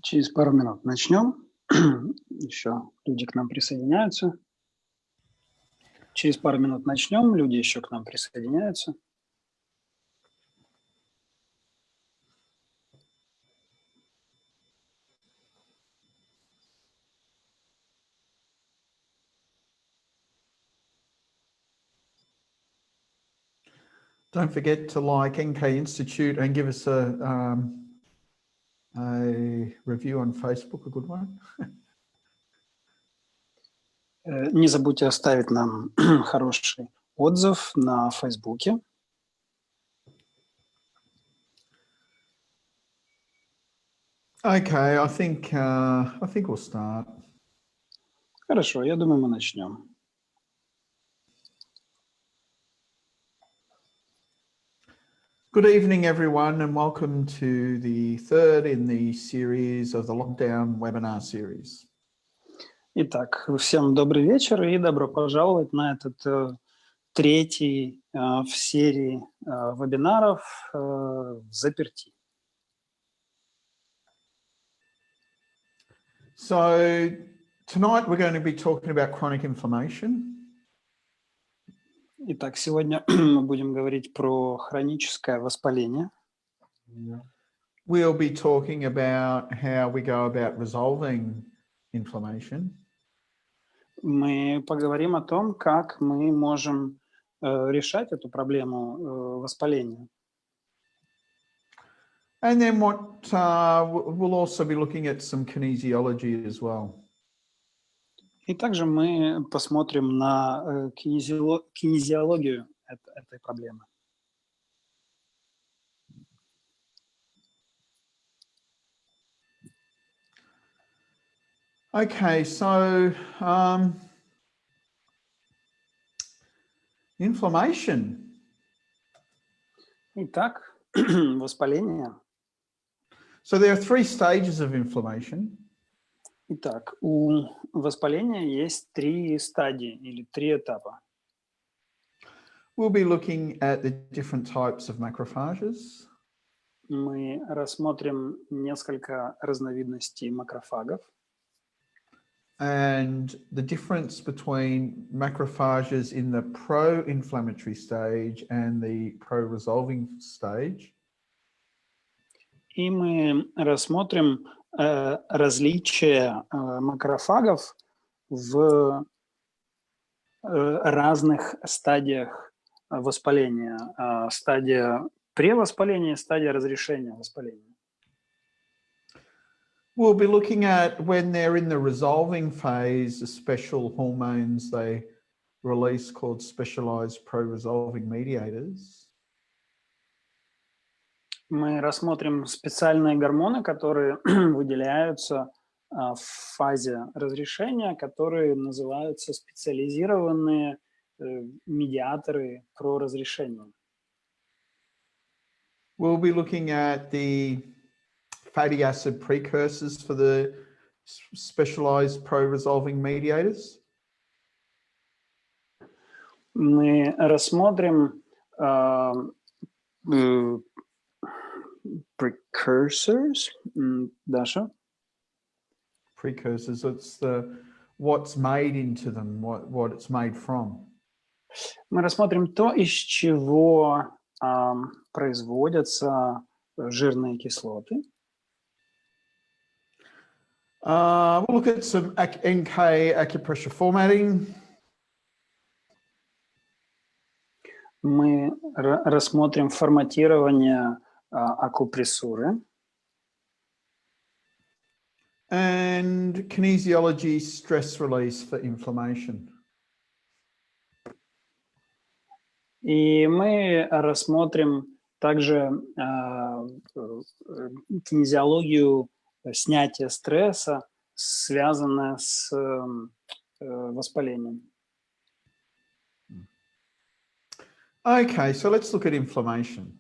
Через пару минут начнем. Еще люди к нам присоединяются. Через пару минут начнем, люди еще к нам присоединяются. Don't forget to like NK Institute and give us a review on Facebook, a good one. Не забудьте оставить нам хороший отзыв на Фейсбуке. Okay, I think we'll start. Хорошо, я думаю, мы начнем. Good evening, everyone, and welcome to the third in the series of the lockdown webinar series. Итак, всем добрый вечер и добро пожаловать на этот третий в серии вебинаров в заперти. So tonight we're going to be talking about chronic inflammation. Итак, сегодня мы будем говорить про хроническое воспаление. We'll be talking about how we go about resolving inflammation. Мы поговорим о том, как мы можем решать эту проблему воспаления. And then we'll also be looking at some kinesiology as well. И также мы посмотрим на кинезиологию этой проблемы. Okay, so inflammation. Итак, воспаление. So there are three stages of inflammation. Итак, у воспаления есть три стадии или три этапа. We'll be looking at the different types of macrophages. Мы рассмотрим несколько разновидностей макрофагов. And the difference between macrophages in the pro-inflammatory stage and the pro-resolving stage. И мы рассмотрим различия макрофагов в разных стадиях воспаления. Стадия превоспаления, стадия разрешения воспаления. We'll be looking at when they're in the resolving phase, the special hormones they release called specialized pro-resolving mediators. Мы рассмотрим специальные гормоны, которые выделяются в фазе разрешения, которые называются специализированные медиаторы про разрешение. We'll be looking at the fatty acid precursors for the specialized pro-resolving mediators. Мы рассмотрим precursors. Даша? Precursors, it's what's made into them, what it's made from. Мы рассмотрим то, из чего производятся жирные кислоты. We'll look at some NK acupressure formatting. Мы рассмотрим форматирование акупрессуры. And kinesiology stress release for inflammation. И мы рассмотрим также кинезиологию снятия стресса, связанное с воспалением. Okay, so let's look at inflammation.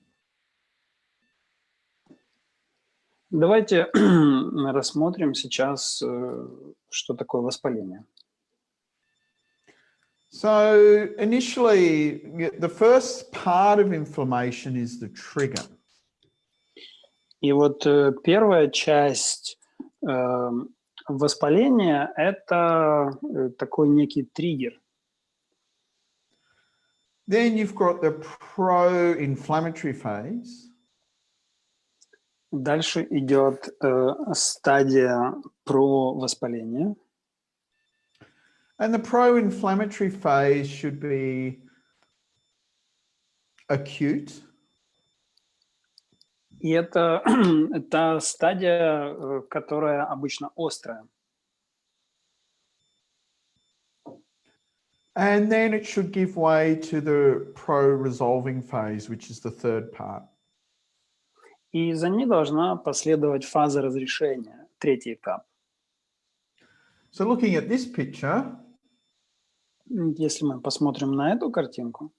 Давайте рассмотрим сейчас, что такое воспаление. So initially, the first part of inflammation is the trigger. И вот первая часть Воспаление – это такой некий триггер. Then you've got the pro-inflammatory phase. Дальше идет стадия про воспаление. And the pro-inflammatory phase should be acute. И это та стадия, которая обычно острая. And then it should give way to the pro-resolving phase, which is the third part. И за ней должна последовать фаза разрешения, третий этап. So looking at this picture, Если мы посмотрим на эту картинку,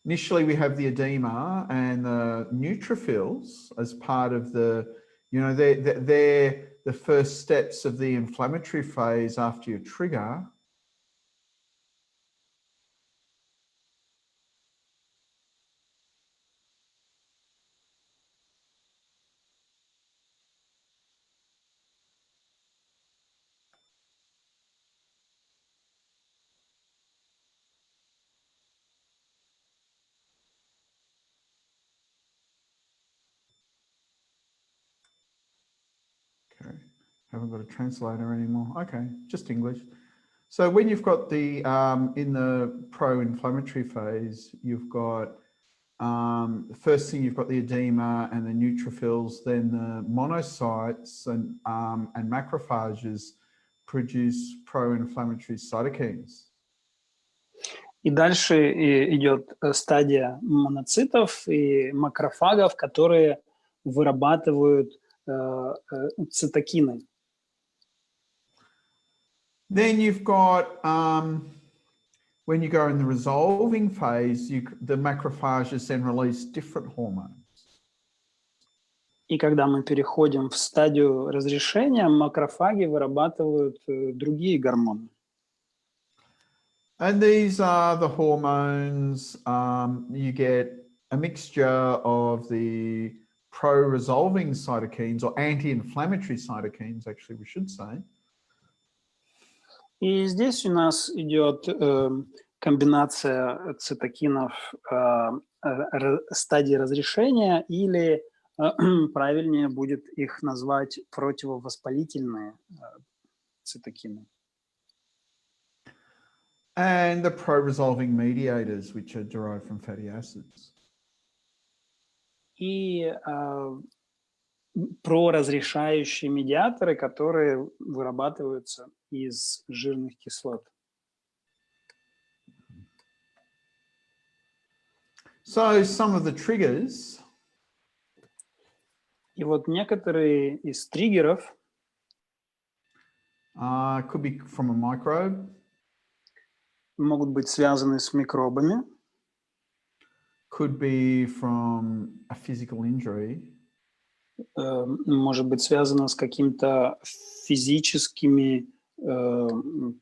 initially we have the edema and the neutrophils as part of the, they're the first steps of the inflammatory phase after your trigger. Okay, haven't got a translator anymore. Okay, just English. So when you've got the, in the pro-inflammatory phase, you've got, the first thing you've got the edema and the neutrophils, then the monocytes and macrophages produce pro-inflammatory cytokines. и дальше идет стадия моноцитов и макрофагов, которые вырабатывают цитокины. Then you've got, when you go in the resolving phase, the macrophages then release different hormones. И когда мы переходим в стадию разрешения, макрофаги вырабатывают другие гормоны. And these are the hormones, you get a mixture of the pro-resolving cytokines or anti-inflammatory cytokines, actually, we should say. И здесь у нас идет комбинация цитокинов стадии разрешения, или правильнее будет их назвать противовоспалительные цитокины. And the pro-resolving mediators, which are derived from fatty acids. И проразрешающие медиаторы, которые вырабатываются из жирных кислот. So some of the triggers. И вот некоторые из триггеров Could be from a microbe. Могут быть связаны с микробами. Could be from a physical injury. Может быть связано с какими-то физическими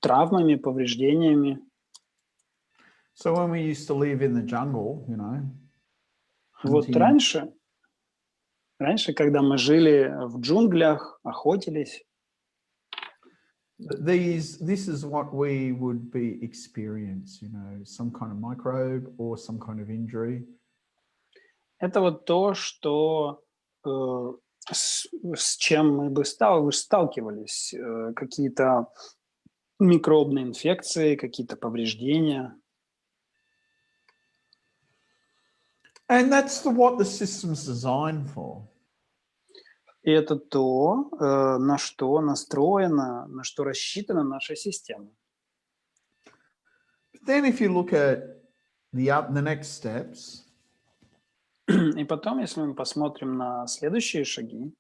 травмами, повреждениями. So when we used to live in the jungle, Вот раньше, когда мы жили в джунглях, охотились, this is what we would be experience, some kind of microbe or some kind of injury. Это вот то, что с чем мы бы сталкивались, какие-то микробные инфекции, какие-то повреждения. And that's what the system's designed for. И это то, на что настроена, на что рассчитана наша система. But then if you look at the next steps, и потом, если мы посмотрим на следующие шаги,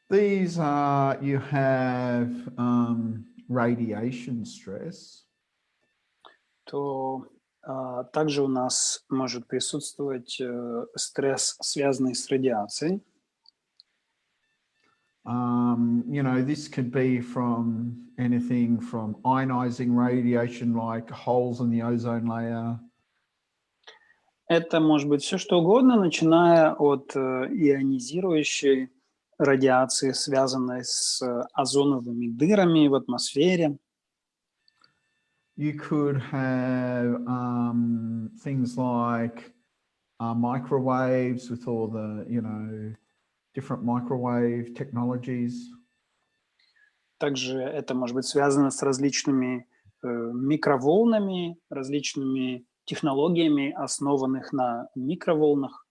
these are, you have radiation stress. То также у нас может присутствовать стресс, связанный с радиацией. This could be from anything from ionizing radiation, like holes in the ozone layer. Это может быть все что угодно, начиная от ионизирующей радиации, связанной с озоновыми дырами в атмосфере. You could have things like microwaves with all the, different microwave technologies. Также это может быть связано с различными микроволнами, различными технологиями, основанных на микроволнах.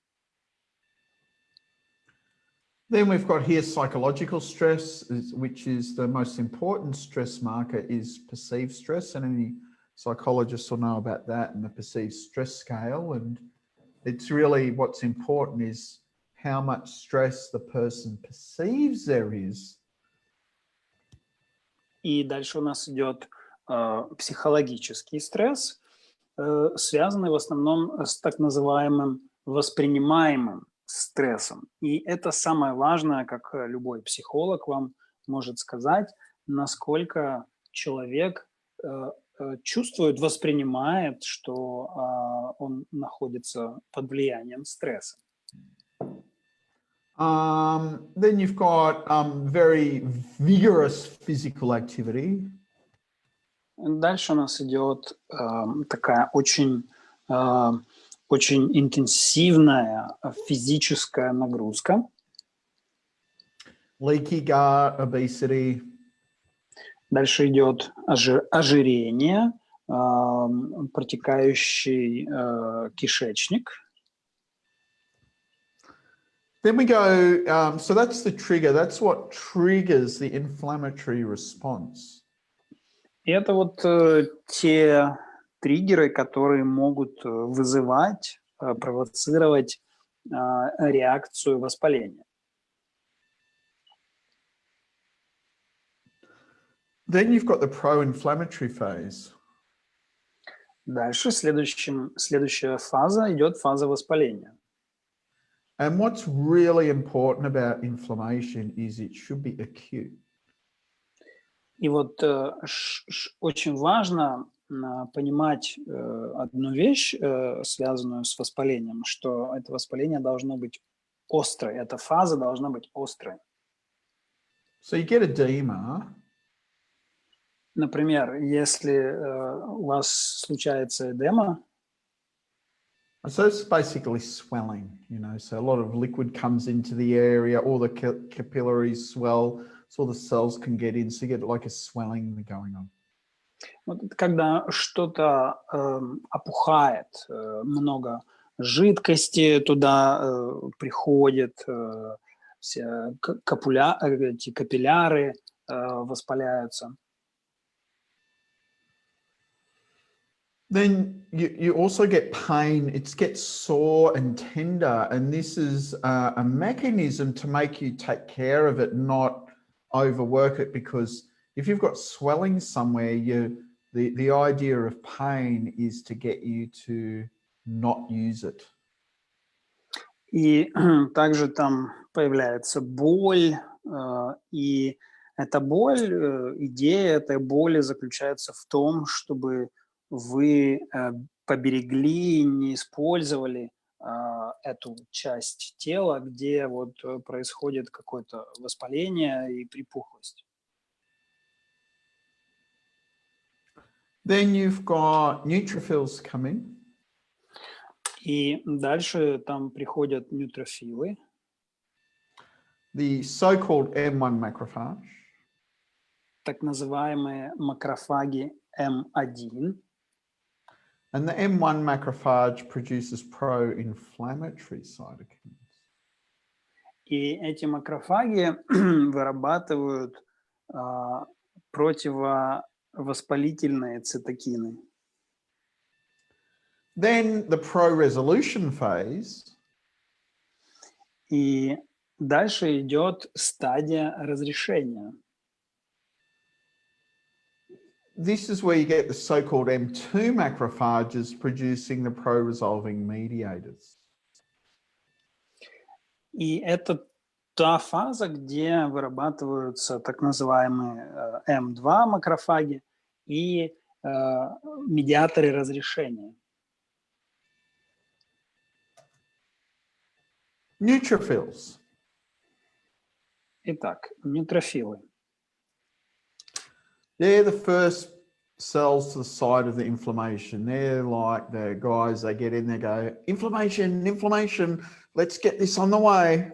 Then we've got here psychological stress, which is the most important stress marker is perceived stress. And any psychologists will know about that and the perceived stress scale. And it's really what's important is how much stress the person perceives there is. И дальше у нас идет психологический стресс, связанный в основном с так называемым воспринимаемым стрессом. И это самое важное, как любой психолог вам может сказать, насколько человек чувствует, воспринимает, что он находится под влиянием стресса. Then you've got very vigorous physical activity. Дальше у нас идет такая очень интенсивная физическая нагрузка. Leaky gut, obesity. Дальше идет ожирение, протекающий кишечник. Then we go, so that's the trigger. That's what triggers the inflammatory response. И это вот те триггеры, которые могут вызывать, провоцировать реакцию воспаления. Then you've got the pro-inflammatory phase. Дальше следующая фаза идет фаза воспаления. And what's really important about inflammation is it should be acute. И вот очень важно понимать одну вещь, связанную с воспалением, что это воспаление должно быть острой, эта фаза должна быть острой. So you get edema. Например, если у вас случается эдема, so it's basically swelling, so a lot of liquid comes into the area, all the capillaries swell, so all the cells can get in, so you get like a swelling going on. Вот когда что-то опухает, много жидкости туда приходит, все эти капилляры воспаляются. Then you also get pain. It gets sore and tender, and this is a mechanism to make you take care of it, not overwork it, because if you've got swelling somewhere, the idea of pain is to get you to not use it. И также там появляется боль, и эта боль, идея этой боли заключается в том, чтобы вы поберегли, не использовали эту часть тела, где вот происходит какое-то воспаление и припухлость. Then you've got neutrophils coming. И дальше там приходят нейтрофилы. The so-called M1 macrophage. Так называемые макрофаги M1. And the M1 macrophage produces pro-inflammatory cytokines. И эти макрофаги вырабатывают противовоспалительные цитокины. Then the pro-resolution phase. И дальше идет стадия разрешения. This is where you get the so-called M2 macrophages producing the pro-resolving mediators. И это та фаза, где вырабатываются так называемые M2 макрофаги и медиаторы разрешения. Neutrophils. Итак, нейтрофилы. They're the first cells to the side of the inflammation. They're like the guys, they get in there, go, inflammation, inflammation, let's get this on the way.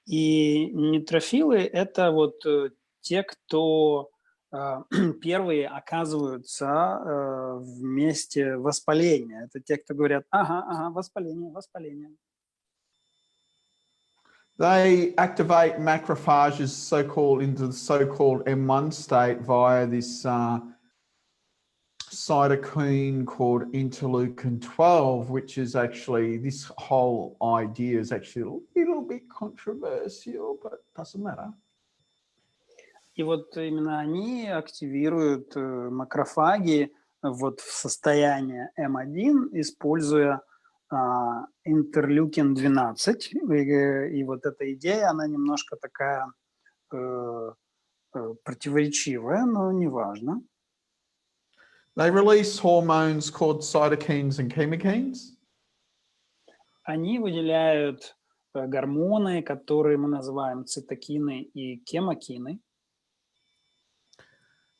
И нейтрофилы – это вот те, кто первые оказываются в месте воспаления. Это те, кто говорят, ага, воспаление, воспаление. They activate macrophages so-called into the so-called M1 state via this cytokine called interleukin 12, which is actually, this whole idea is actually a little bit controversial, but doesn't matter. И вот именно они активируют макрофаги вот в состоянии М1, используя интерлюкин 12. И вот эта идея, она немножко такая противоречивая, но неважно. They release hormones called cytokines and chemokines. Они выделяют гормоны, которые мы называем цитокины и кемокины.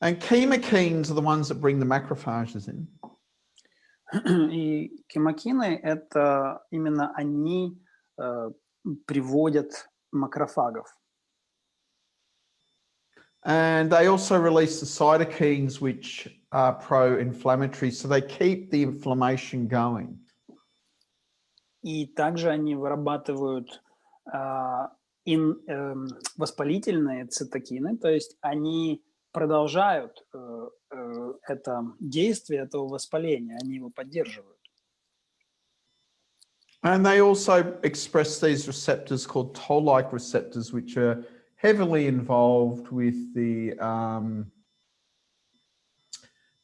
And chemokines are the ones that bring the macrophages in. И кемокины – это именно они приводят макрофагов. And they also release the cytokines, which are pro-inflammatory, so they keep the inflammation going. И также они вырабатывают воспалительные цитокины, то есть они продолжают это действие этого воспаления, они его поддерживают. And they also express these receptors called toll-like receptors, which are heavily involved with the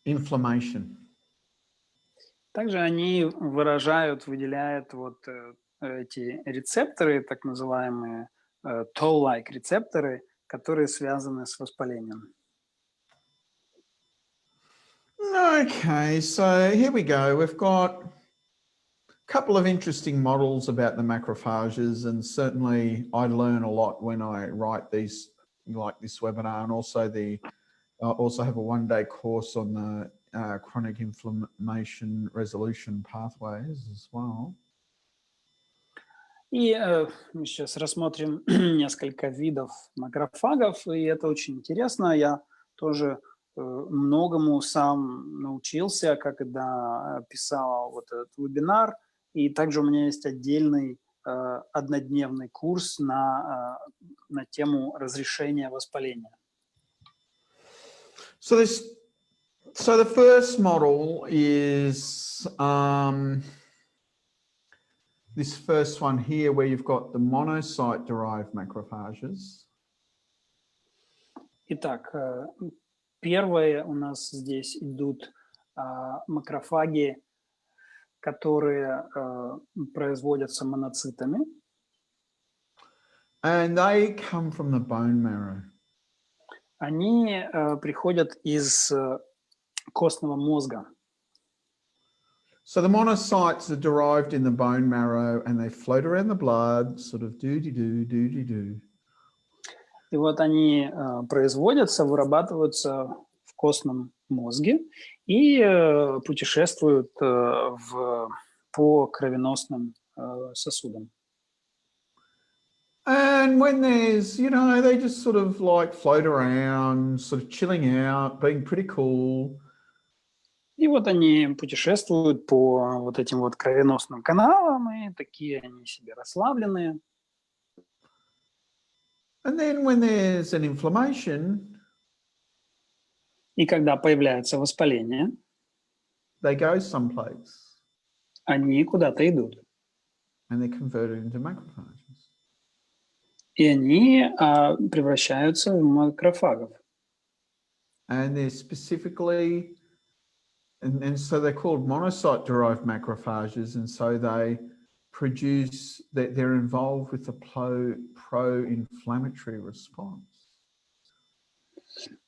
inflammation. Также они выделяют вот эти рецепторы, так называемые toll-like рецепторы, которые связаны с воспалением. Okay, so here we go. We've got a couple of interesting models about the macrophages, and certainly I learn a lot when I write these, like this webinar, and also also have a one-day course on the chronic inflammation resolution pathways as well. И мы сейчас рассмотрим несколько видов макрофагов, и это очень интересно. Я тоже многому сам научился, когда писал вот этот вебинар, и также у меня есть отдельный однодневный курс на тему разрешения воспаления. So the first model is this first one here, where you've got the monocyte-derived macrophages. Итак, первое у нас здесь идут макрофаги, которые производятся моноцитами. And they come from the bone marrow. Они приходят из костного мозга. So the monocytes are derived in the bone marrow, and they float around the blood, sort of doo-dee-doo, doo-dee-doo. И вот они производятся, вырабатываются в костном мозге и путешествуют по кровеносным сосудам. And when there's, you know, they just sort of like float around, sort of chilling out, being pretty cool. И вот они путешествуют по вот этим вот кровеносным каналам, и такие они себе расслабленные. And then when there's an inflammation, И когда появляется воспаление, they go someplace они куда-то идут. and they're converted into macrophages. И они превращаются в макрофагов. And they're specifically, and so they're called monocyte-derived macrophages, and so they produce, they're involved with the pro-inflammatory response.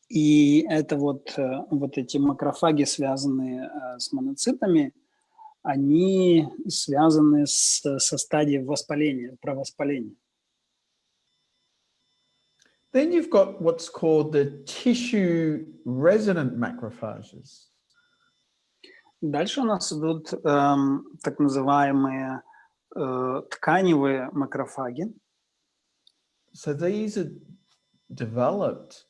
И это вот эти макрофаги, связанные с моноцитами, они связаны со стадией воспаления, про воспаление. Then you've got what's called the tissue resident macrophages. Dальше у нас идут так называемые тканевые макрофаги. So these are developed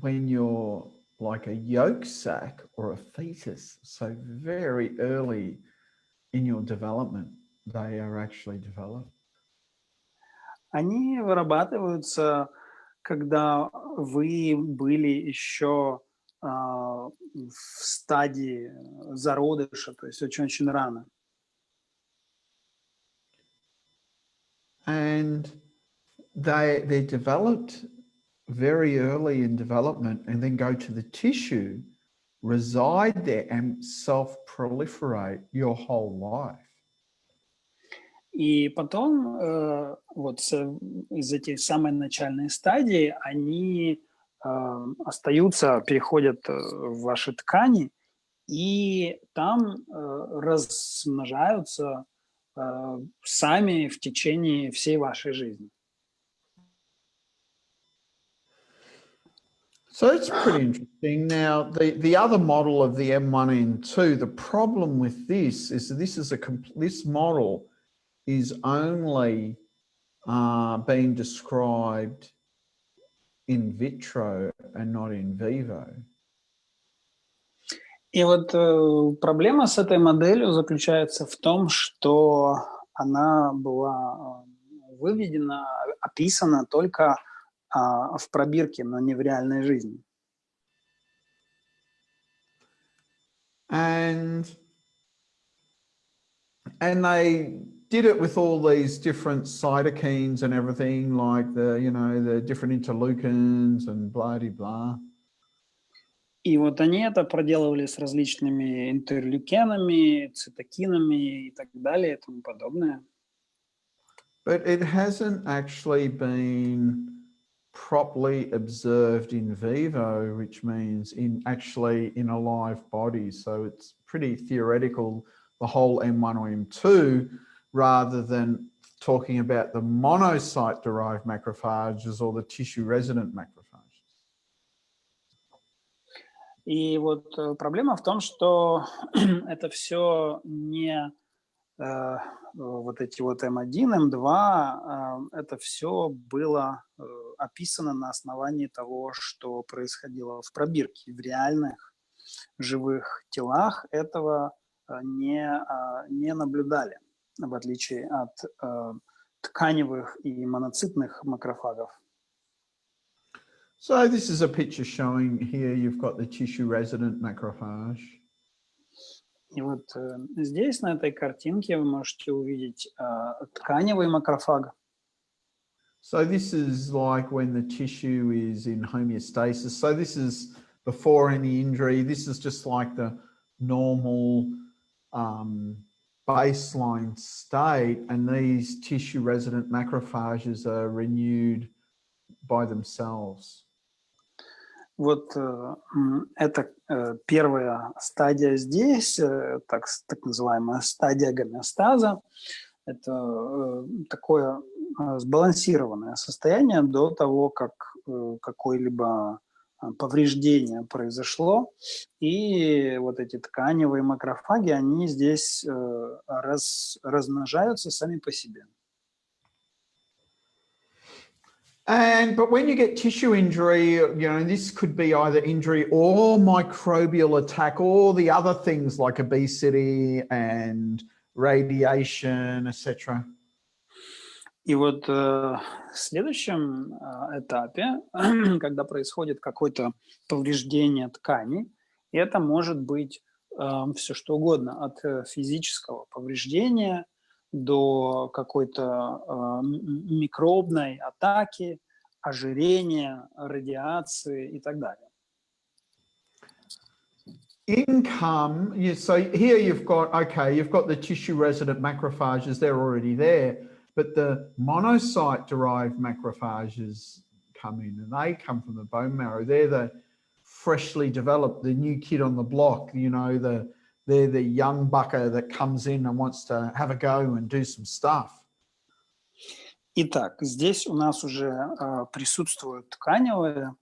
when you're like a yolk sac or a fetus. So very early in your development, they are actually developed. Они вырабатываются, когда вы были еще в стадии зародыша, то есть очень-очень рано. And they're developed very early in development and then go to the tissue, reside there and self-proliferate your whole life. И потом вот из этих самой начальной стадии они остаются, переходят в ваши ткани, и там размножаются сами в течение всей вашей жизни. So it's pretty interesting. Now, the other model of the M1, M2, the problem with this is that this model is only being described in vitro and not in vivo. И вот проблема с этой моделью заключается в том, что она была выведена, описана только в пробирке, но не в реальной жизни. And they did it with all these different cytokines and everything, like the different interleukins and blah de blah. И вот они это проделывали с различными интерлюкинами, цитокинами и так далее и тому подобное. But it hasn't actually been properly observed in vivo, which means in a live body. So it's pretty theoretical, the whole M1 or M2, rather than talking about the monocyte-derived macrophages or the tissue-resident macrophages. И вот проблема в том, что это все не вот эти вот М1, М2, это все было описано на основании того, что происходило в пробирке. В реальных живых телах этого не наблюдали, в отличие от тканевых и моноцитных макрофагов. So this is a picture showing here you've got the tissue-resident macrophage. И вот здесь, на этой картинке, вы можете увидеть тканевый макрофаг. So this is like when the tissue is in homeostasis. So this is before any injury. This is just like the normal baseline state, and these tissue-resident macrophages are renewed by themselves. Вот это первая стадия здесь, так называемая стадия гомеостаза. Это такое сбалансированное состояние до того, как какое-либо повреждение произошло. И вот эти тканевые макрофаги, они здесь размножаются сами по себе. But when you get tissue injury, this could be either injury or microbial attack, or the other things like obesity and radiation, etc. И вот в следующем этапе, когда происходит какое-то повреждение ткани, это может быть все что угодно, от физического повреждения до какой-то микробной атаки, ожирения, радиации и так далее. So here you've got the tissue-resident macrophages, they're already there, but the monocyte-derived macrophages come in, and they come from the bone marrow. They're the freshly developed, the new kid on the block, the they're the young bucker that comes in and wants to have a go and do some stuff. Итак, здесь у нас уже присутствуют тканевые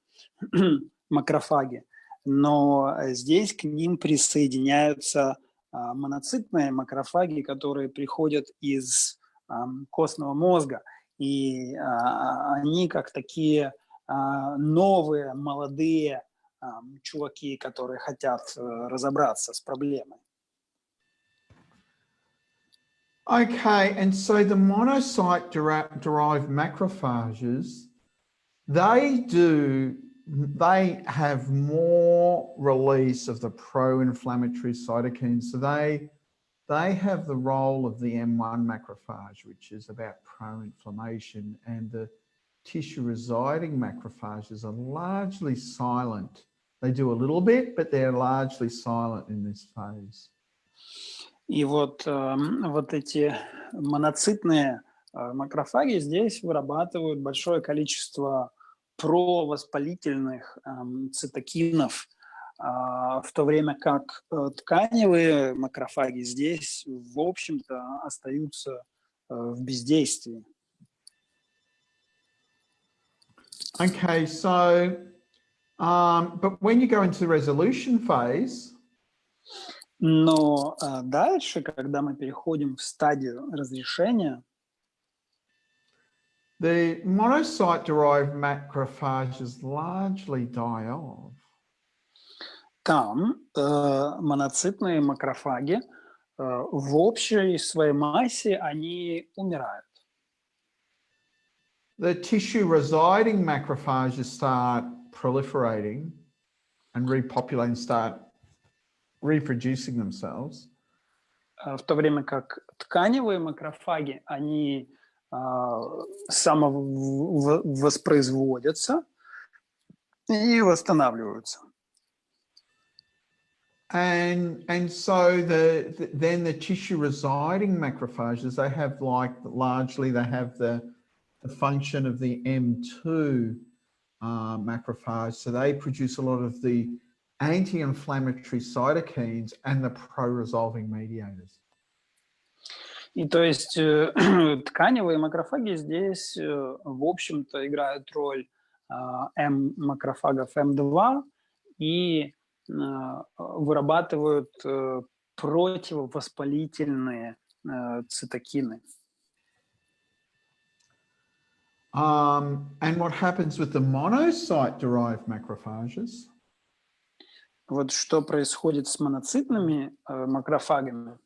макрофаги, но здесь к ним присоединяются моноцитные макрофаги, которые приходят из костного мозга. И они как такие новые, молодые чуваки, которые хотят разобраться с проблемой. Okay, and so the monocyte-derived macrophages, they have more release of the pro-inflammatory cytokines. So they have the role of the M1 macrophage, which is about pro-inflammation, and the tissue-residing macrophages are largely silent. They do a little bit, but they're largely silent in this phase. И вот эти моноцитные макрофаги здесь вырабатывают большое количество провоспалительных цитокинов, в то время как тканевые макрофаги здесь, в общем-то, остаются в бездействии. Okay, so, but when you go into the resolution phase, Но дальше, когда мы переходим в стадию разрешения, the monocyte-derived macrophages largely die off. там моноцитные макрофаги в общей своей массе они умирают. The tissue-residing macrophages start proliferating and repopulating, start reproducing themselves. В то время как тканевые макрофаги, они самовоспроизводятся и восстанавливаются. And so then the tissue-residing macrophages, they have largely they have the function of the M2 macrophage. So they produce a lot of the anti-inflammatory cytokines and the pro-resolving mediators. И то есть тканевые макрофаги здесь, в общем-то, играют роль макрофагов M2 и вырабатывают противовоспалительные цитокины. And what happens with the monocyte-derived macrophages? Вот что происходит с моноцитными макрофагами?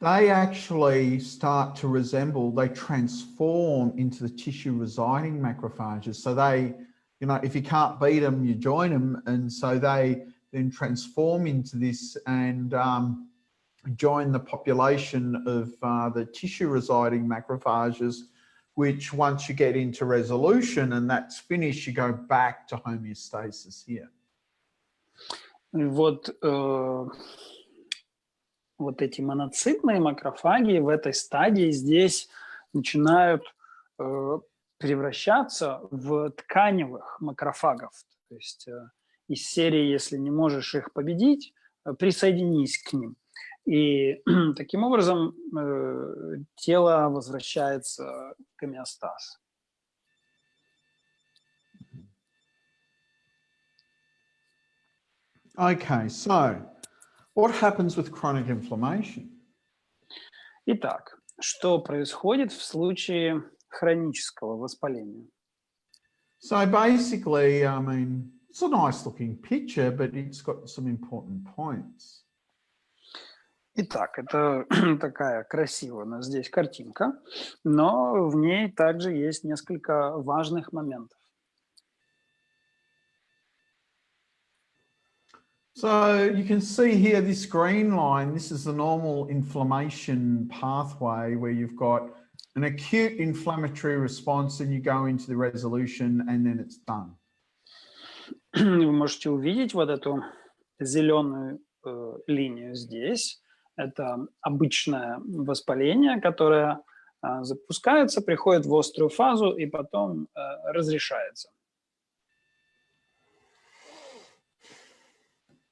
They actually start to resemble, they transform into the tissue-residing macrophages. So they, you know, if you can't beat them, you join them. And so they then transform into this and join the population of the tissue-residing macrophages, which once you get into resolution and that's finished, you go back to homeostasis here. Вот эти моноцитные макрофаги в этой стадии здесь начинают превращаться в тканевых макрофагов. То есть из серии, если не можешь их победить, присоединись к ним. И таким образом тело возвращается в гомеостаз. Okay, so what happens with chronic inflammation? Итак, что происходит в случае хронического воспаления? So basically, I mean, it's a nice looking picture, but it's got some important points. Итак, это такая красивая у нас здесь картинка, но в ней также есть несколько важных моментов. So you can see here this green line, this is the normal inflammation pathway where you've got an acute inflammatory response and you go into the resolution and then it's done. Вы можете увидеть вот эту зеленую линию здесь. Это обычное воспаление, которое запускается, приходит в острую фазу и потом разрешается.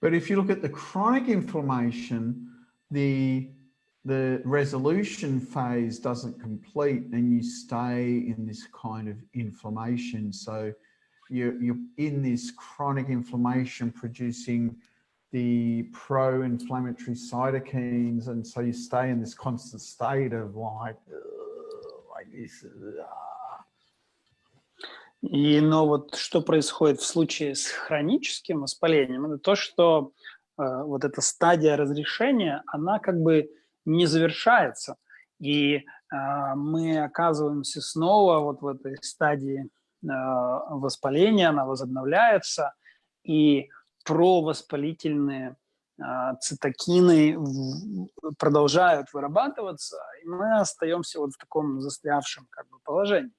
But if you look at the chronic inflammation, the resolution phase doesn't complete and you stay in this kind of inflammation. So you're in this chronic inflammation producing the pro-inflammatory cytokines, and so you stay in this constant state of like this. Но вот что происходит в случае с хроническим воспалением, это то, что вот эта стадия разрешения, она как бы не завершается. И мы оказываемся снова вот в этой стадии воспаления, она возобновляется, и провоспалительные цитокины продолжают вырабатываться, и мы остаемся вот в таком застрявшем как бы положении.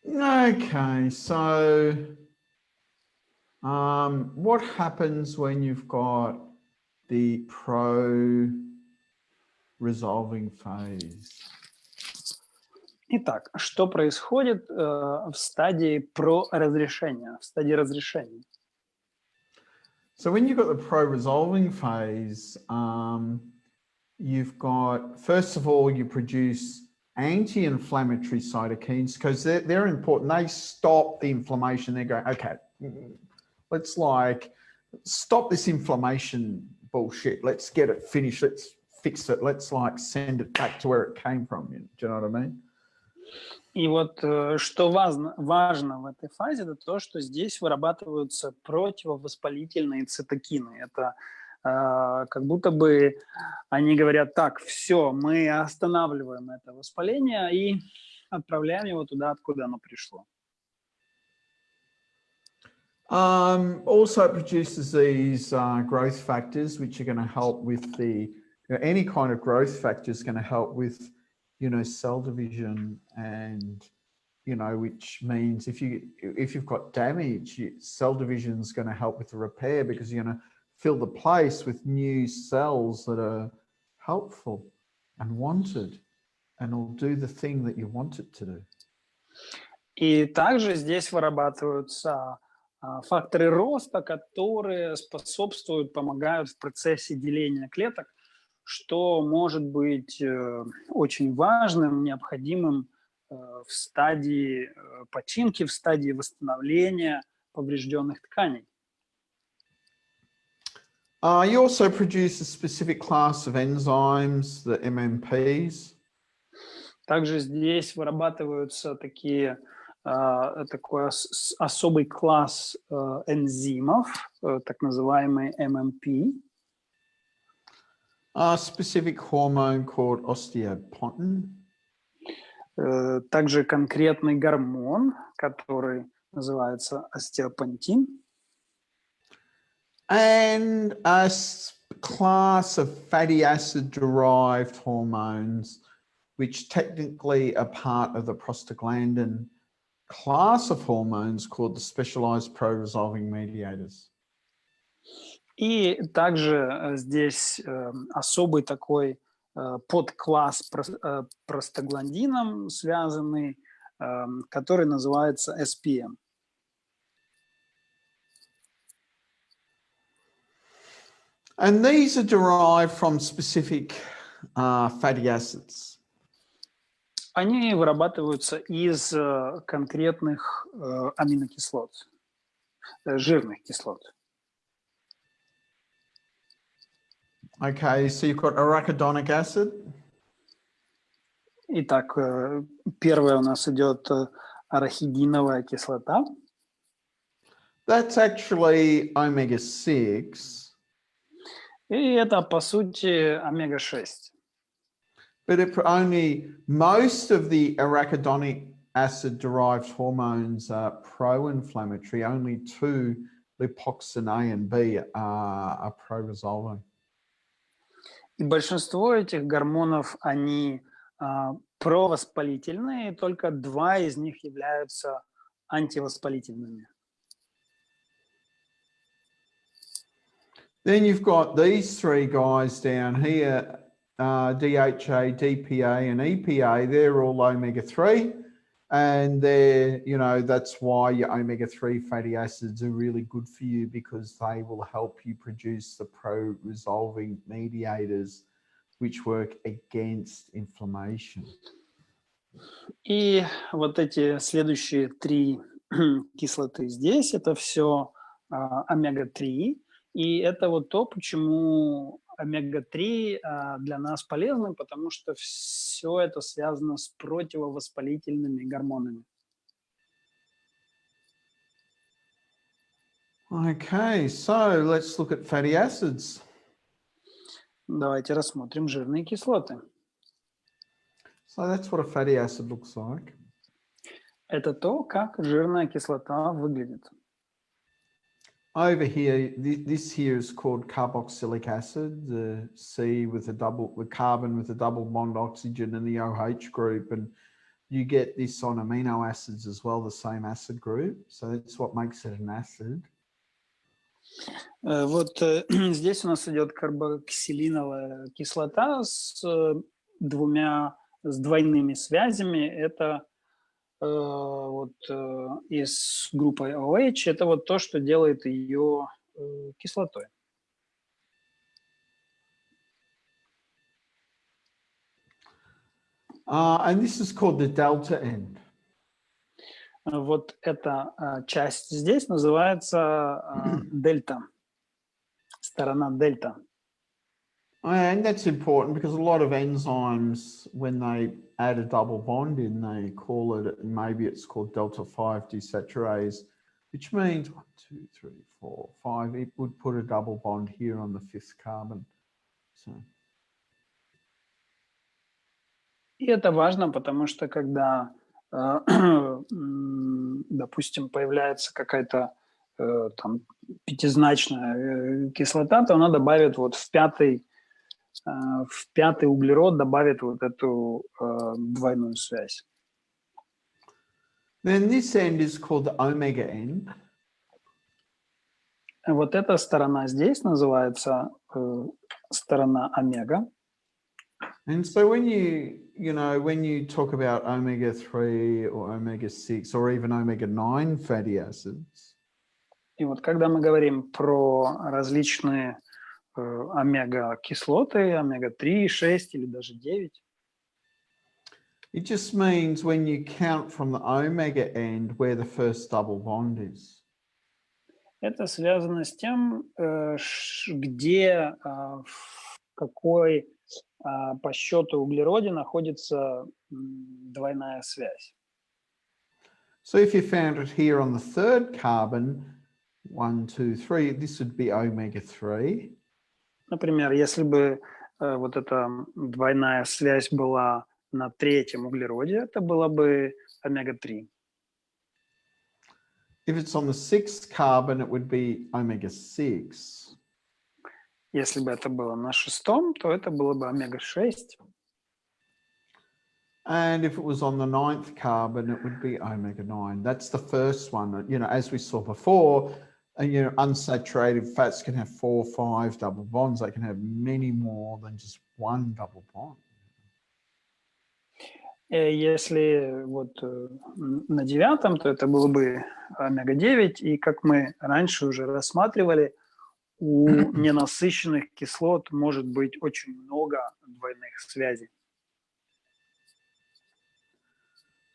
Okay, so what happens when you've got the pro-resolving phase? Итак, что происходит в стадии разрешения, в стадии разрешения? So when you've got the pro-resolving phase, you've got, first of all, you produce anti-inflammatory cytokines because they're important. They stop the inflammation. They're going, okay, let's like stop this inflammation bullshit. Let's get it finished. Let's fix it. Let's like send it back to where it came from. Do you know what I mean? И вот что важно в этой фазе, это то, что здесь вырабатываются противовоспалительные цитокины. Это как будто бы они говорят, так, все, мы останавливаем это воспаление и отправляем его туда, откуда оно пришло. Also it produces these growth factors, which are going to help with the, any kind of growth factor is going to help with, cell division, and, which means if you've got damage, cell division is going to help with the repair because you're going to fill the place with new cells that are helpful and wanted and will do the thing that you want it to do. И также здесь вырабатываются факторы роста, которые способствуют, помогают в процессе деления клеток, что может быть очень важным, необходимым в стадии починки, в стадии восстановления поврежденных тканей. You also produce a specific class of enzymes, the MMPs. Также здесь вырабатываются такой особый класс энзимов, так называемые MMP. A specific hormone called osteopontin. Также конкретный гормон, который называется остеопантин. And a class of fatty acid derived hormones, which technically are part of the prostaglandin class of hormones called the specialized pro-resolving mediators. И также здесь особый такой подкласс простагландином связанный, который называется SPM. And these are derived from specific fatty acids. Они вырабатываются из конкретных аминокислот, жирных кислот. Okay, so you've got arachidonic acid. Итак, первая у нас идет арахидиновая кислота. That's actually omega-6. И это, по сути, омега-6. But most of the arachidonic acid-derived hormones are pro-inflammatory. Only 2, lipoxin A and B, are pro-resolving. И большинство этих гормонов, они провоспалительные, только 2 из них являются антивоспалительными. Then you've got these 3 guys down here, DHA, DPA, and EPA. They're all omega-3. And they're, you know, that's why your omega-3 fatty acids are really good for you, because they will help you produce the pro-resolving mediators which work against inflammation. И вот эти следующие 3 кислоты здесь, это все омега-3. И это вот то, почему омега-3 для нас полезны, потому что все это связано с противовоспалительными гормонами. Okay, so let's look at fatty acids. Давайте рассмотрим жирные кислоты. So that's what a fatty acid looks like. Это то, как жирная кислота выглядит. Over here, this here is called carboxylic acid, the C with the carbon with a double bond oxygen and the OH group, and you get this on amino acids as well, the same acid group. So that's what makes it an acid. Вот здесь у нас идет карбоксилиновая кислота с двойными связями. Это вот и с группой OH. Это вот то, что делает ее кислотой. And this is called the delta end. Вот эта часть здесь называется дельта, сторона дельта. And that's important because a lot of enzymes, when they add a double bond in, they call it, maybe it's called delta 5 desaturase, which means 1, 2, 3, 4, 5. It would put a double bond here on the 5th carbon. So. И это важно, потому что когда, допустим, появляется какая-то там пятизначная кислота, то она добавит вот в пятый углерод добавит вот эту двойную связь. Then this end is called the omega end. Вот эта сторона здесь называется сторона омега. And so when when you talk about omega-3 or omega-6 or even omega-9 fatty acids, И вот когда мы говорим про различные омега-кислоты, омега-3, 6 или даже 9, it just means when you count from the omega end where the first double bond is. это связано с тем, где, в какой по счету углероде находится двойная связь. So if you found it here on the 3rd carbon, 1, 2, 3, this would be omega-3. Например, если бы вот эта двойная связь была на 3-м углероде, это было бы омега-3. If it's on the 6th carbon, it would be omega-6. Если бы это было на 6-м, то это было бы омега-6. And if it was on the 9th carbon, it would be omega-9. That's the first one. As we saw before, unsaturated fats can have 4 or 5 double bonds. They can have many more than just one double bond. Если вот на 9-м, то это было бы омега-9. И как мы раньше уже рассматривали, у ненасыщенных кислот может быть очень много двойных связей.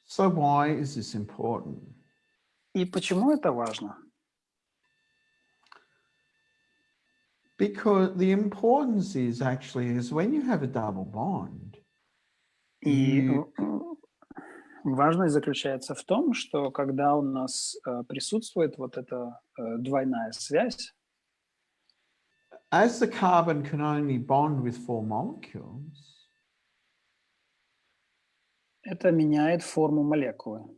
So why is this important? И почему это важно? Because the importance is when you have a double bond. И важность заключается в том, что когда у нас присутствует вот эта двойная связь, as the carbon can only bond with 4 molecules, это меняет форму молекулы.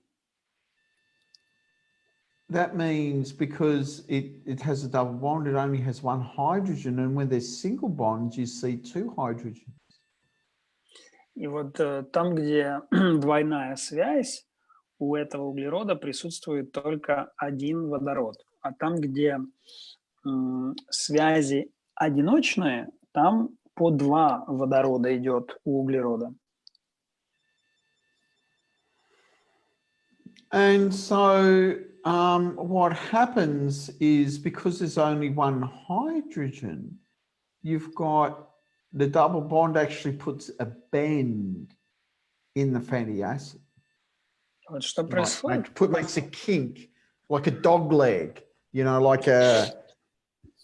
That means because it has a double bond, it only has 1 hydrogen, and when there's single bonds, you see 2 hydrogens. И вот там, где двойная связь, у этого углерода присутствует только 1 водород. А там, где связи одиночные, там по 2 водорода идет у углерода. And so what happens is, because there's only one hydrogen, you've got the double bond actually puts a bend in the fatty acid. Вот что происходит. Makes a kink, like a dog leg, you know, like a,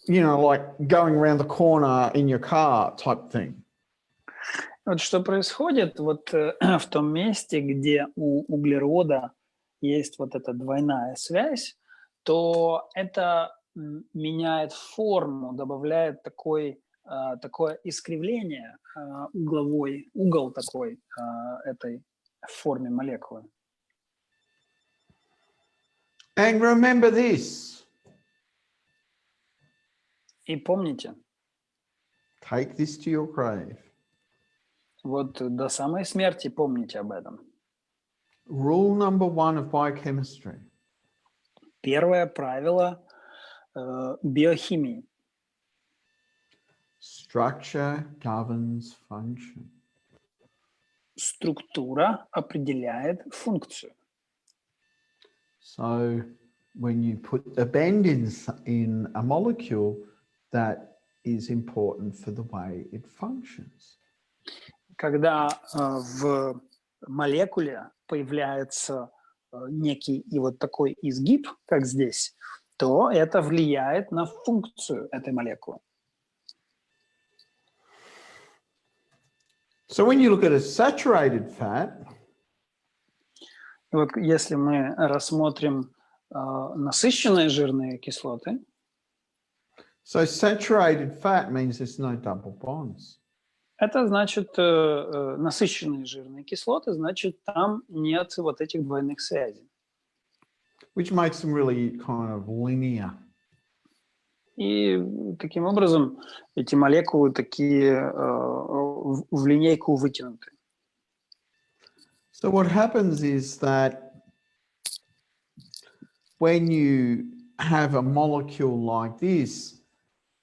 you know, like going around the corner in your car type thing. Вот что происходит вот в том месте, где у углерода есть вот эта двойная связь, то это меняет форму, добавляет такое искривление, угол такой этой форме молекулы. And remember this. И помните. Take this to your grave. Вот до самой смерти помните об этом. Rule number 1 of biochemistry. Первое правило биохимии. Structure governs function. Структура определяет функцию. So when you put a bend in a molecule, that is important for the way it functions. Когда в молекуле появляется некий и вот такой изгиб, как здесь, то это влияет на функцию этой молекулы. So when you look at a saturated fat, и вот если мы рассмотрим насыщенные жирные кислоты, so saturated fat means there's no double bonds. Это значит, насыщенные жирные кислоты, значит, там нет вот этих двойных связей. Which makes them really kind of linear. И таким образом эти молекулы такие в линейку вытянуты. So what happens is that when you have a molecule like this,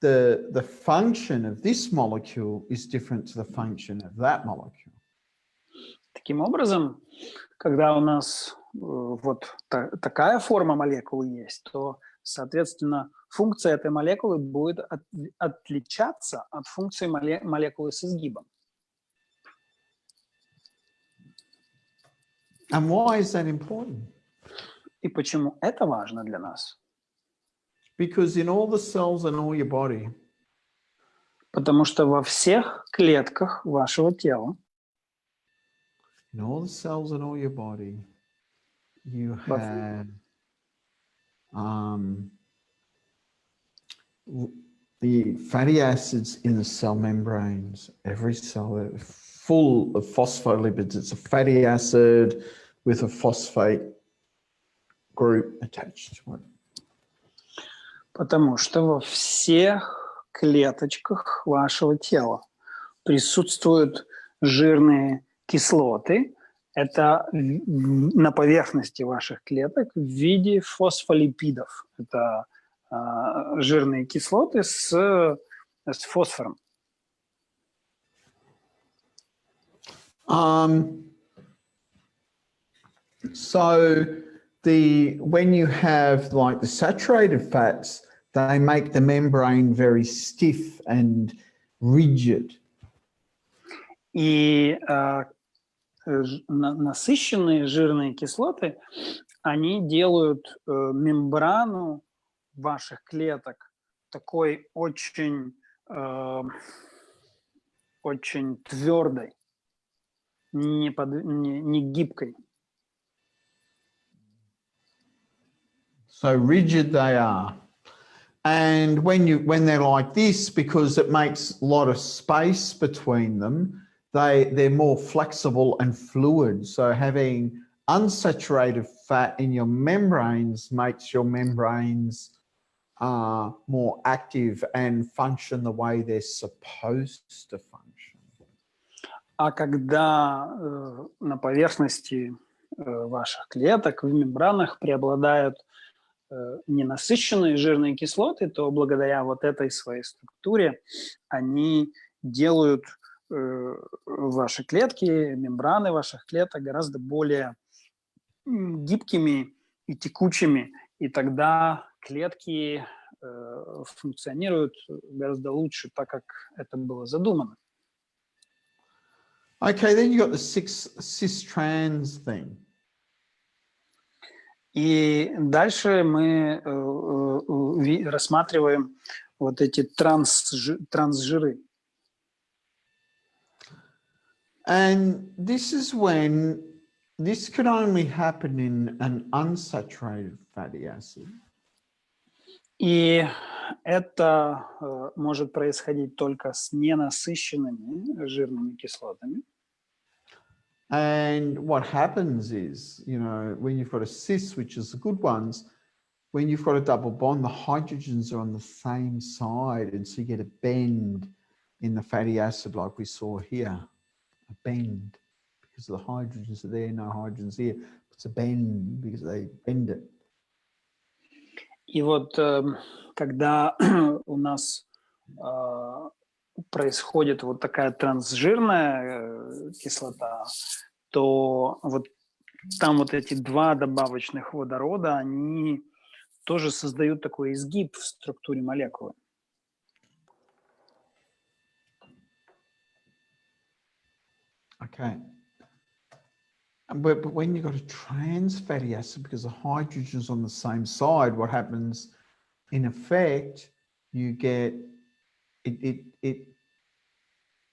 the function of this molecule is different to the function of that molecule. Таким образом, когда у нас вот такая форма молекулы есть, то, соответственно, функция этой молекулы будет отличаться от функции молекулы с изгибом. And why is that important? И почему это важно для нас? Because in all the cells in all your body, Потому что во всех клетках вашего тела, in all the cells in all your body, you have the fatty acids in the cell membranes. Every cell full of phospholipids. It's a fatty acid with a phosphate group attached to it. Потому что во всех клеточках вашего тела присутствуют жирные кислоты. Это на поверхности ваших клеток в виде фосфолипидов. Это жирные кислоты с фосфором. So when you have like the saturated fats, they make the membrane very stiff and rigid. И насыщенные жирные кислоты, они делают мембрану ваших клеток такой очень твердой, не гибкой. So rigid they are. And when they're like this, because it makes a lot of space between them, they're more flexible and fluid. So having unsaturated fat in your membranes makes your membranes more active and function the way they're supposed to function. А когда на поверхности ваших клеток, в мембранах преобладают ненасыщенные жирные кислоты, то благодаря вот этой своей структуре они делают ваши клетки, мембраны ваших клеток гораздо более гибкими и текучими, и тогда клетки функционируют гораздо лучше, так как это было задумано. Okay, then you got the cis-trans thing. И дальше мы рассматриваем вот эти трансжиры. And this is when this could only happen in an unsaturated fatty acid. И это может происходить только с ненасыщенными жирными кислотами. And what happens is, you know, when you've got a cis, which is the good ones, when you've got a double bond, the hydrogens are on the same side, and so you get a bend in the fatty acid like we saw here, a bend, because the hydrogens are there, no hydrogens here. It's a bend because they bend it. И вот когда у нас происходит вот такая трансжирная кислота, то вот там вот эти два добавочных водорода, они тоже создают такой изгиб в структуре молекулы. Okay. But when you've got a trans fatty acid, because the hydrogen's on the same side, what happens in effect, you get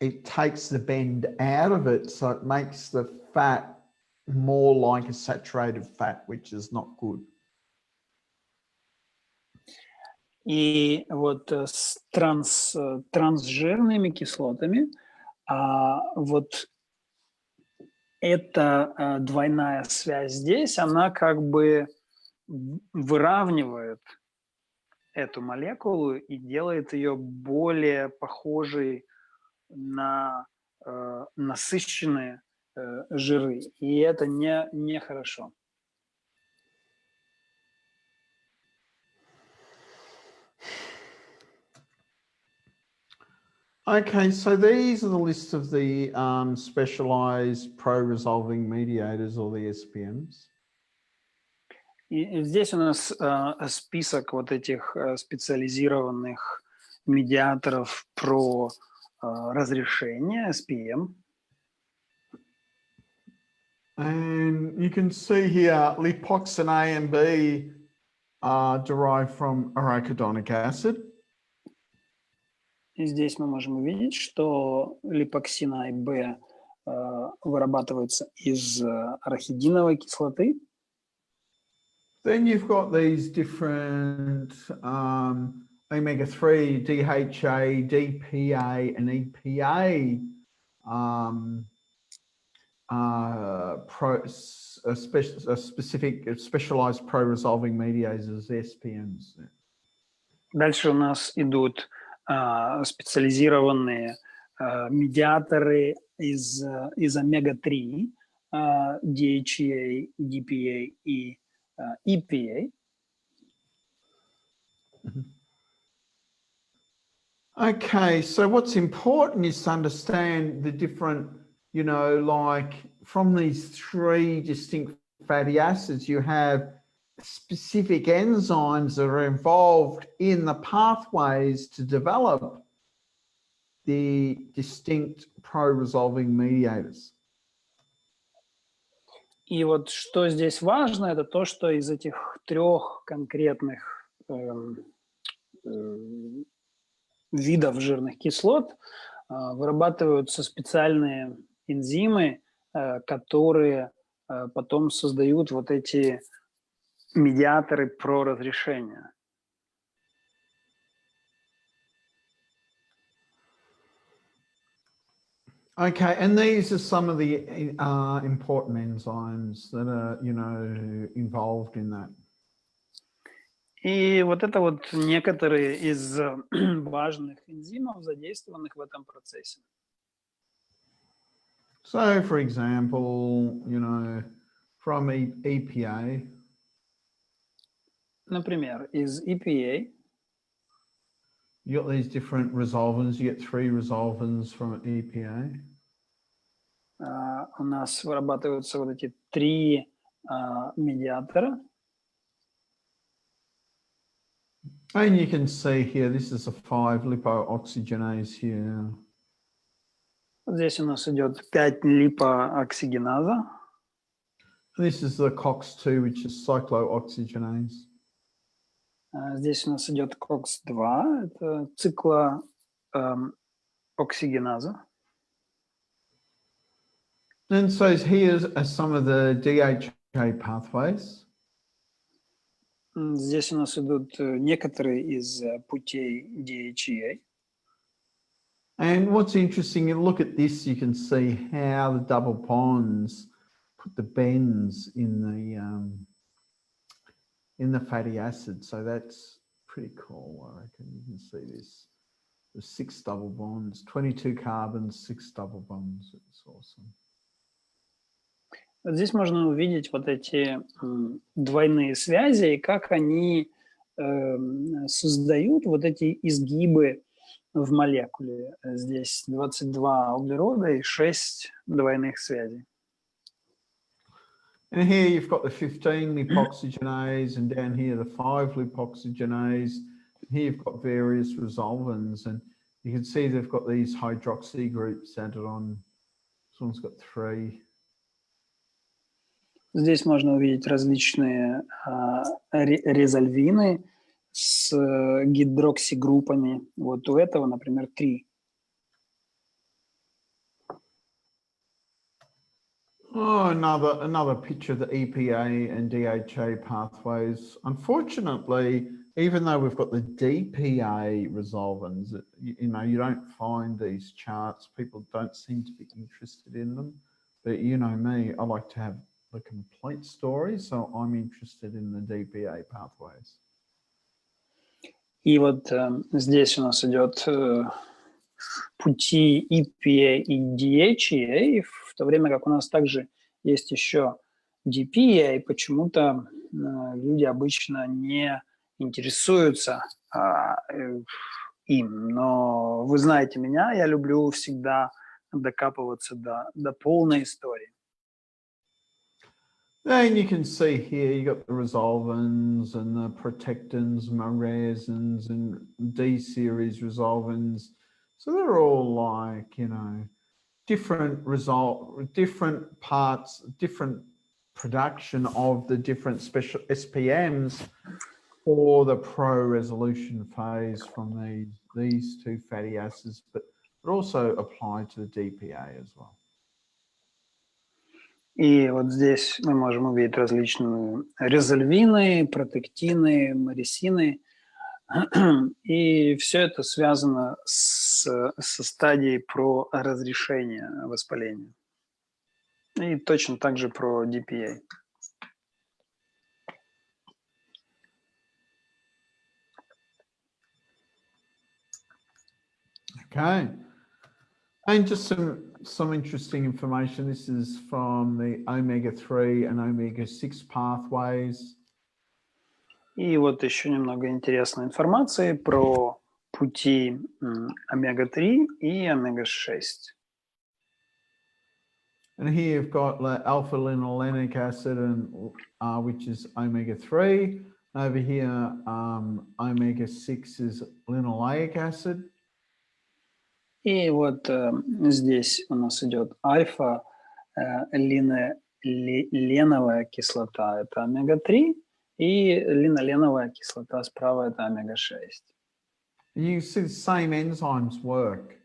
it takes the bend out of it, so it makes the fat more like a saturated fat, which is not good. И вот с трансжирными кислотами вот эта двойная связь здесь, она как бы выравнивает эту молекулу и делает ее более похожей на насыщенные жиры. И это нехорошо. Okay, so these are the list of the specialized pro-resolving mediators, or the SPMs. И здесь у нас список вот этих специализированных медиаторов про разрешение, SPM. And you can see here, lipoxin A and B are derived from arachidonic acid. И здесь мы можем увидеть, что липоксин А и Б вырабатываются из арахидиновой кислоты. Then you've got these different omega-3, DHA, DPA, and EPA specialized pro-resolving mediators, SPMs. Дальше у нас идут специализированные медиаторы из омега-3, DHA, DPA и EPA. Okay, so what's important is to understand the different, you know, like from these three distinct fatty acids, you have specific enzymes that are involved in the pathways to develop the distinct pro-resolving mediators. И вот что здесь важно, это то, что из этих трех конкретных видов жирных кислот вырабатываются специальные энзимы, которые потом создают вот эти медиаторы про разрешение. Okay, and these are some of the important enzymes that are, you know, involved in that. И вот это вот некоторые из важных энзимов, задействованных в этом процессе. So, for example, you know, from EPA. Например, из EPA. You got these different resolvins. You get 3 resolvins from EPA. У нас вырабатываются вот эти 3 медиатора. And you can see here, this is a 5 lipooxygenase here. Здесь у нас идет 5 липооксигеназа. This is the COX-2, which is cyclooxygenase. Здесь у нас идет COX-2, это циклооксигеназа. And so here's some of the DHA pathways. Здесь у нас идут некоторые из путей DHA. And what's interesting, you look at this, you can see how the double bonds put the bends in the fatty acid. So that's pretty cool, I reckon. You can see this. There's 6 double bonds, 22 carbons, 6 double bonds. It's awesome. Здесь можно увидеть вот эти двойные связи и как они создают вот эти изгибы в молекуле. Здесь 22 углерода и 6 двойных связей. And here you've got the 15 lipoxygenase, and down here the 5 lipoxygenase. Here you've got various resolvins, and you can see they've got these hydroxy groups added on. This one's got 3. Здесь можно увидеть различные резолвины с гидроксигруппами. Вот у этого, например, 3. Oh, another picture of the EPA and DHA pathways. Unfortunately, even though we've got the DPA resolvins, you don't find these charts. People don't seem to be interested in them. But you know me, I like to have the complete story, so I'm interested in the DPA pathways. И вот здесь у нас идет пути EPA и DHA, в то время как у нас также есть еще DPA, и почему-то люди обычно не интересуются им. Но вы знаете меня, я люблю всегда докапываться до полной истории. And you can see here, you got the resolvins and the protectins, maresins and D-series resolvins. So they're all like, different parts, different production of the different special SPMs for the pro-resolution phase from these 2 fatty acids, but also apply to the DPA as well. И вот здесь мы можем увидеть различные резолвины, протектины, марисины. И все это связано со стадией про разрешение воспаления. И точно так же про DPA. Okay. And just some interesting information. This is from the omega-3 and omega-6 pathways. И вот еще немного интересной информации про пути омега-3 и омега-6. And here you've got alpha-linolenic acid, which is omega-3. Over here, omega-6 is linoleic acid. И вот здесь у нас идет альфа-линоленовая кислота, это омега-3, и линоленовая кислота справа, это омега-6. You see the same enzymes work.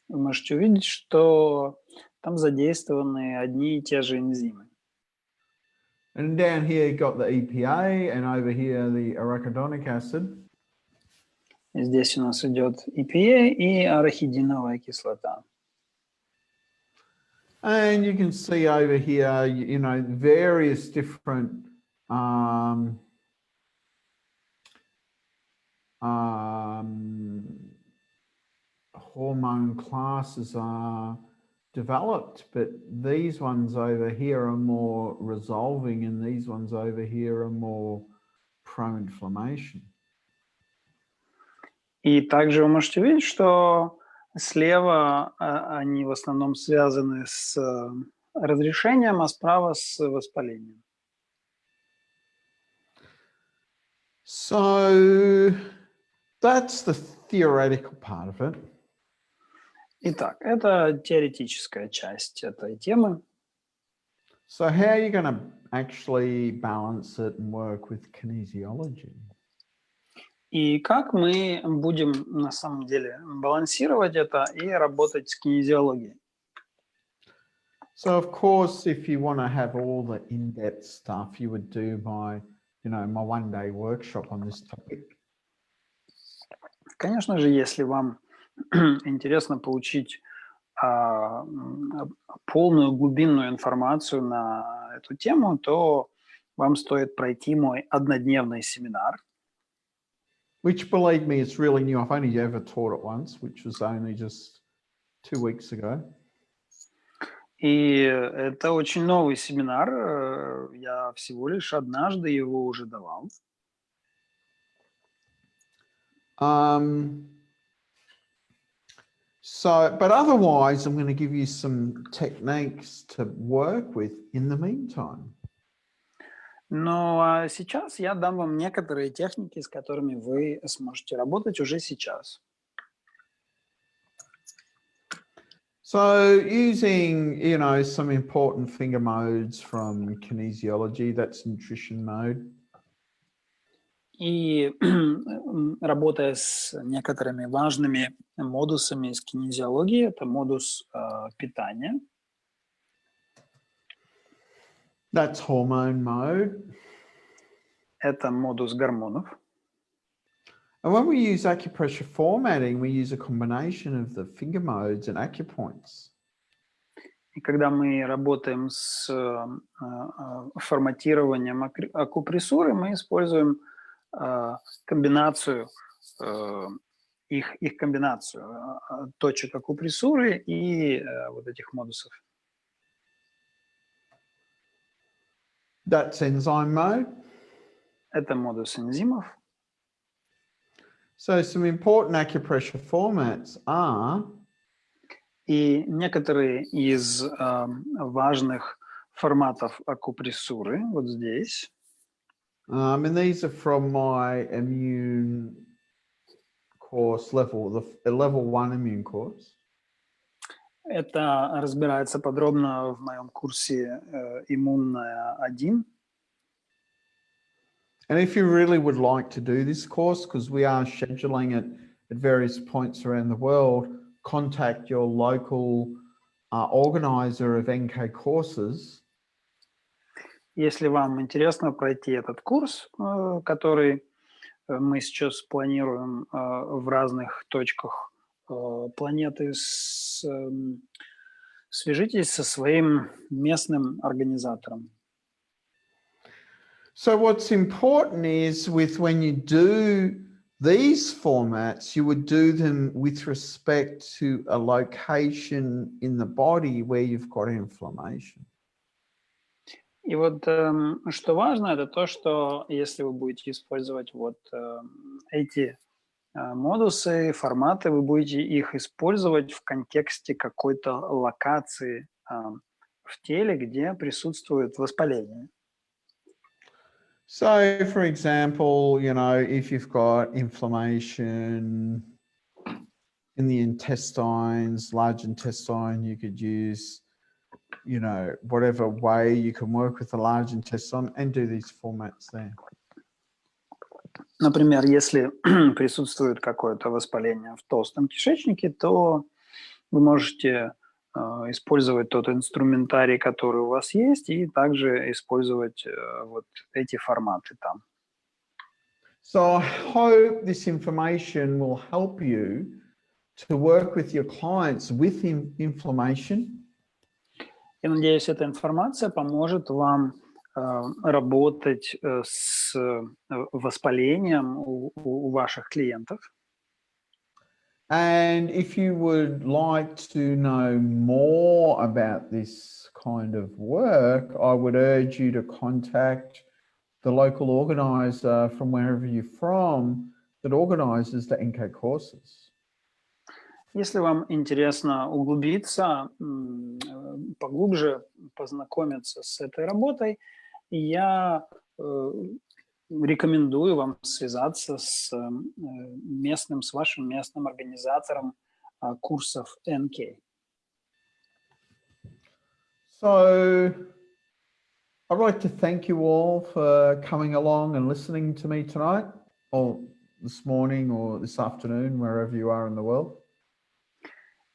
Вы можете увидеть, что там задействованы одни и те же энзимы. And down here you've got the EPA, and over here the arachidonic acid. Здесь у нас идет EPA и арахидиновая кислота. And you can see over here, various different hormone classes are developed, but these ones over here are more resolving, and these ones over here are more pro-inflammation. И также вы можете видеть, что слева они в основном связаны с разрешением, а справа с воспалением. So that's the theoretical part of it. Итак, это теоретическая часть этой темы. So how are you going to actually balance it and work with kinesiology? И как мы будем на самом деле балансировать это и работать с кинезиологией? So of course, if you want to have all the in-depth stuff, you would do my one-day workshop on this topic. Конечно же, если вам интересно получить полную глубинную информацию на эту тему, то вам стоит пройти мой однодневный семинар. Which, believe me, it's really new. I've only ever taught it once, which was only just 2 weeks ago. И это очень новый семинар. Я всего лишь однажды его уже давал. But otherwise, I'm going to give you some techniques to work with in the meantime. Но сейчас я дам вам некоторые техники, с которыми вы сможете работать уже сейчас. So using, some important finger modes from kinesiology, that's nutrition mode. И работая с некоторыми важными модусами из кинезиологии, это модус питания. That's hormone mode. Это модус гормонов. And when we use acupressure formatting, we use a combination of the finger modes and acupoints. И когда мы работаем с форматированием акупрессуры, мы используем комбинацию, их комбинацию точек акупрессуры и вот этих модусов. That's enzyme mode. Это модус энзимов. So some important acupressure formats are... И некоторые из важных форматов акупрессуры вот здесь. And these are from my immune course level, the level 1 immune course. Это разбирается подробно в моем курсе «Иммунная 1». And if you really would like to do this course, because we are scheduling it at various points around the world, contact your local organizer of NK courses. Если вам интересно пройти этот курс, который мы сейчас планируем в разных точках планеты, свяжитесь со своим местным организатором. So what's important is when you do these formats, you would do them with respect to a location in the body where you've got inflammation. И вот что важно, это то, что если вы будете использовать вот эти модусы, форматы, вы будете их использовать в контексте какой-то локации в теле, где присутствует воспаление. So, for example, if you've got inflammation in the intestines, large intestine, you could use, whatever way you can work with the large intestine and do these formats there. Например, если присутствует какое-то воспаление в толстом кишечнике, то вы можете использовать тот инструментарий, который у вас есть, и также использовать вот эти форматы там. So I hope this information will help you to work with your clients with inflammation. Я надеюсь, эта информация поможет вам работать с воспалением у ваших клиентов. And if you would like to know more about this kind of work, I would urge you to contact the local organizer from wherever you're from that organizes the NK courses. Если вам интересно углубиться, поглубже познакомиться с этой работой, я рекомендую вам связаться с вашим местным организатором курсов НК. So I'd like to thank you all for coming along and listening to me tonight, or this morning, or this afternoon, wherever you are in the world.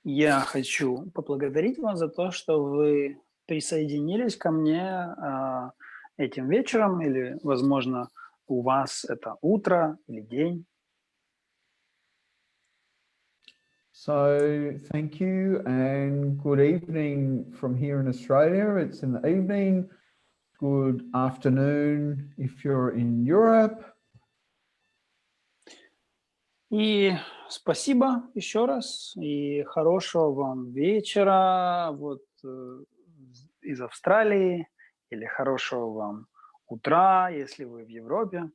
Я хочу поблагодарить вас за то, что вы присоединились ко мне этим вечером, или, возможно, у вас это утро или день. So thank you and good evening from here in Australia. It's in the evening. Good afternoon if you're in Europe. И спасибо еще раз, и хорошего вам вечера из Австралии, или хорошего вам утра, если вы в Европе.